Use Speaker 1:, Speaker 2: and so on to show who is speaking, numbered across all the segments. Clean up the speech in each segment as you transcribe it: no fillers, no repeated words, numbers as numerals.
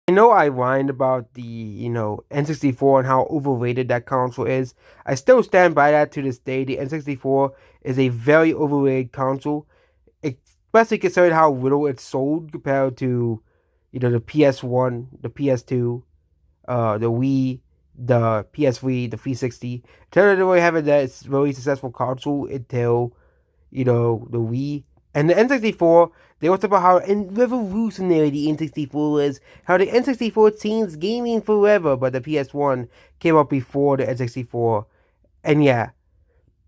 Speaker 1: I know I whined about the, N64 and how overrated that console is. I still stand by that to this day. The N64 is a very overrated console, especially considering how little it's sold compared to, the PS1, the PS2, the Wii, the PS3, the 360. Nintendo didn't really have a that really successful console until the Wii. And the N64, they talk about how revolutionary the N64 is, how the N64 changed gaming forever, but the PS1 came out before the N64. And yeah,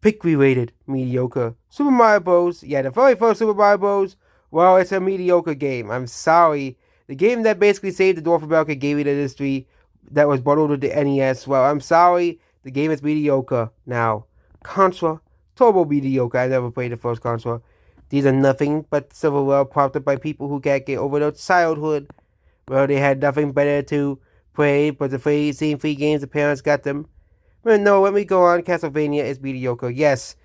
Speaker 1: pick rated mediocre. Super Mario Bros. Yeah, the very first Super Mario Bros. Well, it's a mediocre game. I'm sorry. The game that basically saved the North American gaming industry that was bundled with the NES. Well, I'm sorry. The game is mediocre now. Contra, turbo mediocre. I never played the first Contra. These are nothing but silverware prompted by people who can't get over their childhood. Well, they had nothing better to play but the same free games the parents got them. But no, let me go on. Castlevania is mediocre. Yes,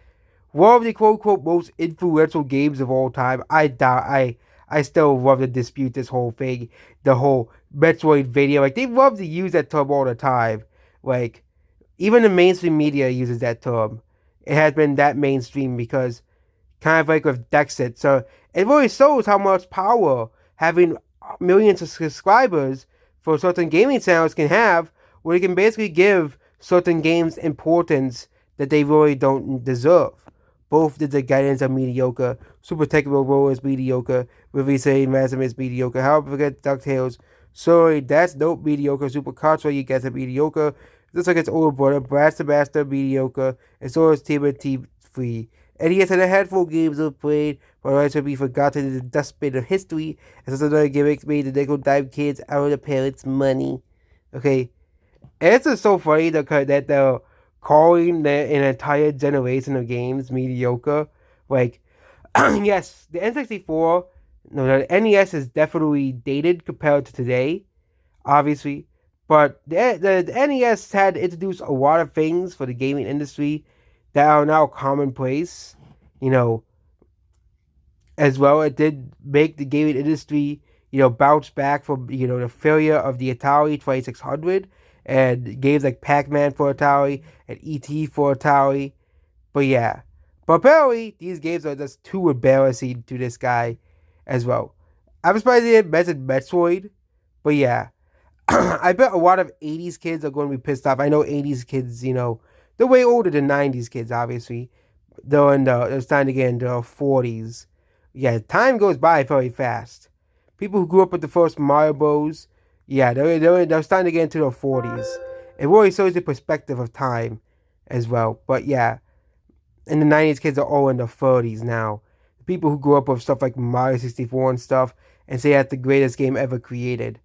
Speaker 1: one of the quote unquote most influential games of all time. I doubt I still love to dispute this whole thing. The whole Metroidvania. Like they love to use that term all the time. Like even the mainstream media uses that term. It has been that mainstream because kind of like with Dexit. So it really shows how much power having millions of subscribers for certain gaming channels can have, where it can basically give certain games importance that they really don't deserve. Both the guidance are mediocre. Super Technical Roll is mediocre. Release Ransom is mediocre. However, forget DuckTales. Sorry, that's dope mediocre. Super Contra, you guys are mediocre. Just like its older brother, Blaster Master, mediocre. And so is T3. And he has had a handful of games of played, but rights will be forgotten in the dustbin of history, as another gimmicks made the nickel dime kids out of the parents' money. Okay, and it's just so funny that they're calling an entire generation of games mediocre. Like, yes, the N64, no, the NES is definitely dated compared to today, obviously. But the NES had introduced a lot of things for the gaming industry that are now commonplace, you know, as well. It did make the gaming industry, bounce back from, the failure of the Atari 2600 and games like Pac-Man for Atari and E.T. for Atari. But yeah. But apparently, these games are just too embarrassing to this guy as well. I'm surprised they didn't mention Metroid. But yeah. I bet a lot of 80s kids are going to be pissed off. I know 80s kids, they're way older than 90s kids, obviously. They're starting to get into their 40s. Yeah, time goes by very fast. People who grew up with the first Mario Bros, yeah, they're starting to get into their 40s. It really shows the perspective of time as well. But yeah, in the 90s, kids are all in their 30s now. The people who grew up with stuff like Mario 64 and stuff and say that's the greatest game ever created.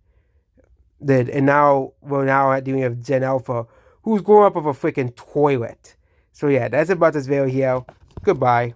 Speaker 1: And now we're now dealing with Gen Alpha, who's growing up with a freaking toilet. So yeah, that's about this video here. Goodbye.